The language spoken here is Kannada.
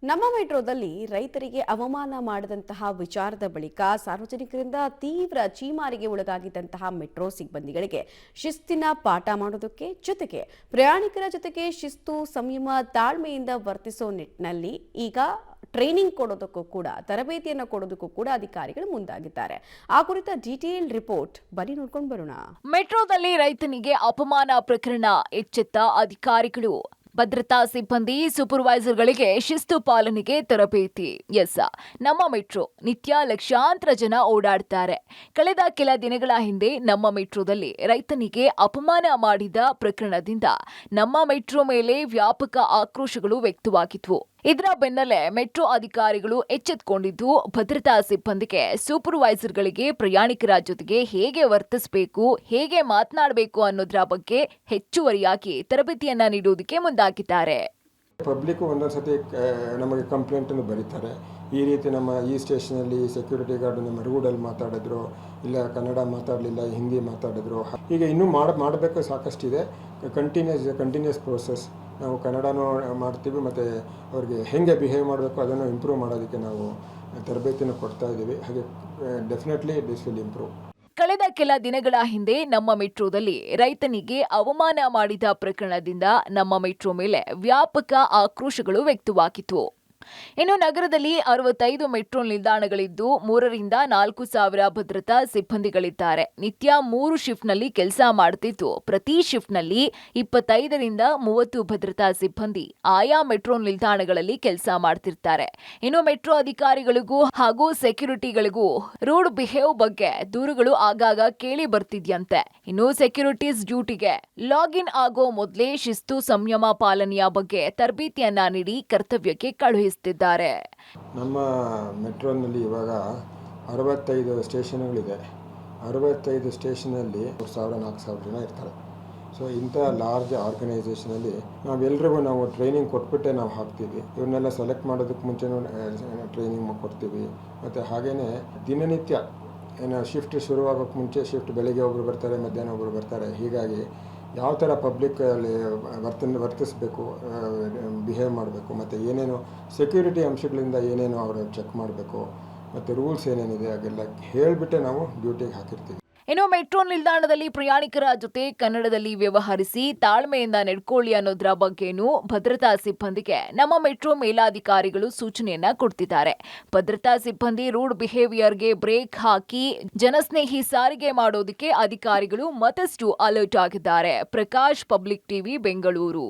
ನಮ್ಮ ಮೆಟ್ರೋದಲ್ಲಿ ರೈತರಿಗೆ ಅವಮಾನ ಮಾಡಿದಂತಹ ವಿಚಾರದ ಬಳಿಕ ಸಾರ್ವಜನಿಕರಿಂದ ತೀವ್ರ ಚೀಮಾರಿಗೆ ಒಳಗಾಗಿದ್ದಂತಹ ಮೆಟ್ರೋ ಸಿಬ್ಬಂದಿಗಳಿಗೆ ಶಿಸ್ತಿನ ಪಾಠ ಮಾಡೋದಕ್ಕೆ ಜೊತೆಗೆ ಪ್ರಯಾಣಿಕರ ಜೊತೆಗೆ ಶಿಸ್ತು ಸಂಯಮ ತಾಳ್ಮೆಯಿಂದ ವರ್ತಿಸೋ ನಿಟ್ಟಿನಲ್ಲಿ ಈಗ ಟ್ರೈನಿಂಗ್ ಕೊಡೋದಕ್ಕೂ ಕೂಡ ತರಬೇತಿಯನ್ನು ಕೊಡೋದಕ್ಕೂ ಕೂಡ ಅಧಿಕಾರಿಗಳು ಮುಂದಾಗಿದ್ದಾರೆ. ಆ ಕುರಿತ ಡೀಟೇಲ್ ರಿಪೋರ್ಟ್ ಬನ್ನಿ ನೋಡ್ಕೊಂಡು ಬರೋಣ. ಮೆಟ್ರೋದಲ್ಲಿ ರೈತನಿಗೆ ಅಪಮಾನ ಪ್ರಕರಣ ಎಚ್ಚೆತ್ತ ಅಧಿಕಾರಿಗಳು. ಭದ್ರತಾ ಸಿಬ್ಬಂದಿ ಸೂಪರ್ವೈಸರ್ಗಳಿಗೆ ಶಿಸ್ತು ಪಾಲನೆಗೆ ತರಬೇತಿ. ನಮ್ಮ ಮೆಟ್ರೋ ನಿತ್ಯ ಲಕ್ಷಾಂತರ ಜನ ಓಡಾಡ್ತಾರೆ. ಕಳೆದ ಕೆಲ ದಿನಗಳ ಹಿಂದೆ ನಮ್ಮ ಮೆಟ್ರೋದಲ್ಲಿ ರೈತನಿಗೆ ಅಪಮಾನ ಮಾಡಿದ ಪ್ರಕರಣದಿಂದ ನಮ್ಮ ಮೆಟ್ರೋ ಮೇಲೆ ವ್ಯಾಪಕ ಆಕ್ರೋಶಗಳು ವ್ಯಕ್ತವಾಗಿದ್ವು. ಇದರ ಬೆನ್ನಲ್ಲೇ ಮೆಟ್ರೋ ಅಧಿಕಾರಿಗಳು ಎಚ್ಚೆತ್ತುಕೊಂಡಿದ್ದು ಭದ್ರತಾ ಸಿಬ್ಬಂದಿಗೆ ಸೂಪರ್ವೈಸರ್ಗಳಿಗೆ ಪ್ರಯಾಣಿಕರ ಜೊತೆಗೆ ಹೇಗೆ ವರ್ತಿಸಬೇಕು, ಹೇಗೆ ಮಾತನಾಡಬೇಕು ಅನ್ನೋದರ ಬಗ್ಗೆ ಹೆಚ್ಚುವರಿಯಾಗಿ ತರಬೇತಿಯನ್ನ ನೀಡುವುದಕ್ಕೆ ಮುಂದಾಗಿದ್ದಾರೆ. ಪಬ್ಲಿಕ್ ಒಂದೊಂದ್ಸತಿ ನಮಗೆ ಕಂಪ್ಲೇಂಟ್ ಅನ್ನು ಬರೀತಾರೆ. ಈ ರೀತಿ ನಮ್ಮ ಈ ಸ್ಟೇಷನಲ್ಲಿ ಸೆಕ್ಯೂರಿಟಿ ಗಾರ್ಡ್ ನಮ್ಮ ರೂಡಲ್ಲಿ ಮಾತಾಡಿದ್ರು, ಇಲ್ಲ ಕನ್ನಡ ಮಾತಾಡಲಿಲ್ಲ, ಹಿಂದಿ ಮಾತಾಡಿದ್ರು. ಈಗ ಇನ್ನೂ ಮಾಡಬೇಕು ಸಾಕಷ್ಟಿದೆ. Continuous process. ನಾವು ಕನ್ನಡನೂ ಮಾಡ್ತೀವಿ ಮತ್ತು ಅವ್ರಿಗೆ ಹೇಗೆ ಬಿಹೇವ್ ಮಾಡಬೇಕು ಅದನ್ನು ಇಂಪ್ರೂವ್ ಮಾಡೋದಕ್ಕೆ ನಾವು ತರಬೇತಿಯನ್ನು ಕೊಡ್ತಾ ಇದ್ದೀವಿ. ಹಾಗೆ ಡೆಫಿನೆಟ್ಲಿ ದಿಸ್ ವಿಲ್ ಇಂಪ್ರೂವ್. ಕಳೆದ ಕೆಲ ದಿನಗಳ ಹಿಂದೆ ನಮ್ಮ ಮೆಟ್ರೋದಲ್ಲಿ ರೈತನಿಗೆ ಅವಮಾನ ಮಾಡಿದ ಪ್ರಕರಣದಿಂದ ನಮ್ಮ ಮೆಟ್ರೋ ಮೇಲೆ ವ್ಯಾಪಕ ಆಕ್ರೋಶಗಳು ವ್ಯಕ್ತವಾಗಿತ್ತು. ಇನ್ನು ನಗರದಲ್ಲಿ 65 ಮೆಟ್ರೋ ನಿಲ್ದಾಣಗಳಿದ್ದು 3ರಿಂದ 4,000 ಭದ್ರತಾ ಸಿಬ್ಬಂದಿಗಳಿದ್ದಾರೆ. ನಿತ್ಯ 3 ಶಿಫ್ಟ್ನಲ್ಲಿ ಕೆಲಸ ಮಾಡುತ್ತಿದ್ದು ಪ್ರತಿ ಶಿಫ್ಟ್ನಲ್ಲಿ 25ರಿಂದ 30 ಭದ್ರತಾ ಸಿಬ್ಬಂದಿ ಆಯಾ ಮೆಟ್ರೋ ನಿಲ್ದಾಣಗಳಲ್ಲಿ ಕೆಲಸ ಮಾಡ್ತಿರ್ತಾರೆ. ಇನ್ನು ಮೆಟ್ರೋ ಅಧಿಕಾರಿಗಳಿಗೂ ಹಾಗೂ ಸೆಕ್ಯೂರಿಟಿಗಳಿಗೂ ರೂಡ್ ಬಿಹೇವ್ ಬಗ್ಗೆ ದೂರುಗಳು ಆಗಾಗ ಕೇಳಿ ಬರ್ತಿದ್ಯಂತೆ. ಇನ್ನು ಸೆಕ್ಯೂರಿಟೀಸ್ ಡ್ಯೂಟಿಗೆ ಲಾಗಿನ್ ಆಗೋ ಮೊದಲೇ ಶಿಸ್ತು ಸಂಯಮ ಪಾಲನೆಯ ಬಗ್ಗೆ ತರಬೇತಿಯನ್ನ ನೀಡಿ ಕರ್ತವ್ಯಕ್ಕೆ ಕಳುಹಿಸಿದ್ದಾರೆ. ನಮ್ಮ ಮೆಟ್ರೋನಲ್ಲಿ ಇವಾಗ 65 ಸ್ಟೇಷನ್ಗಳಿದೆ. 65 ಸ್ಟೇಷನಲ್ಲಿ 3,000-4,000 ಜನ ಇರ್ತಾರೆ. ಸೊ ಇಂಥ ಲಾರ್ಜ್ ಆರ್ಗನೈಸೇಷನಲ್ಲಿ ನಾವು ಟ್ರೈನಿಂಗ್ ಕೊಟ್ಬಿಟ್ಟೆ ನಾವು ಹಾಕ್ತೀವಿ. ಇವ್ರನ್ನೆಲ್ಲ ಸೆಲೆಕ್ಟ್ ಮಾಡೋದಕ್ಕೆ ಮುಂಚೆನೂ ಟ್ರೈನಿಂಗ್ ಕೊಡ್ತೀವಿ. ಮತ್ತು ಹಾಗೆಯೇ ದಿನನಿತ್ಯ ಶಿಫ್ಟ್ ಶುರುವಾಗೋಕ್ಕೆ ಮುಂಚೆ ಶಿಫ್ಟ್ ಬೆಳಗ್ಗೆ ಒಬ್ಬರು ಬರ್ತಾರೆ, ಮಧ್ಯಾಹ್ನ ಒಬ್ಬರು ಬರ್ತಾರೆ. ಹೀಗಾಗಿ ಯಾವ ಥರ ಪಬ್ಲಿಕ್ಕಲ್ಲಿ ವರ್ತಿಸಬೇಕು, ಬಿಹೇವ್ ಮಾಡಬೇಕು, ಮತ್ತು ಏನೇನು ಸೆಕ್ಯೂರಿಟಿ ಅಂಶಗಳಿಂದ ಏನೇನು ಅವರು ಚೆಕ್ ಮಾಡಬೇಕು, ಮತ್ತು ರೂಲ್ಸ್ ಏನೇನಿದೆ ಹಾಗೆಲ್ಲ ಹೇಳಿಬಿಟ್ಟೆ ನಾವು ಡ್ಯೂಟಿಗೆ ಹಾಕಿರ್ತೀವಿ. ಇನ್ನು ಮೆಟ್ರೋ ನಿಲ್ದಾಣದಲ್ಲಿ ಪ್ರಯಾಣಿಕರ ಜೊತೆ ಕನ್ನಡದಲ್ಲಿ ವ್ಯವಹರಿಸಿ ತಾಳ್ಮೆಯಿಂದ ನಡ್ಕೊಳ್ಳಿ ಅನ್ನೋದ್ರ ಬಗ್ಗೆನೂ ಭದ್ರತಾ ಸಿಬ್ಬಂದಿಗೆ ನಮ್ಮ ಮೆಟ್ರೋ ಮೇಲಾಧಿಕಾರಿಗಳು ಸೂಚನೆಯನ್ನ ಕೊಡ್ತಿದ್ದಾರೆ. ಭದ್ರತಾ ಸಿಬ್ಬಂದಿ ರೂಡ್ ಬಿಹೇವಿಯರ್ಗೆ ಬ್ರೇಕ್ ಹಾಕಿ ಜನಸ್ನೇಹಿ ಸಾರಿಗೆ ಮಾಡೋದಕ್ಕೆ ಅಧಿಕಾರಿಗಳು ಮತ್ತಷ್ಟು ಅಲರ್ಟ್ ಆಗಿದ್ದಾರೆ. Prakash, public TV, Bengaluru.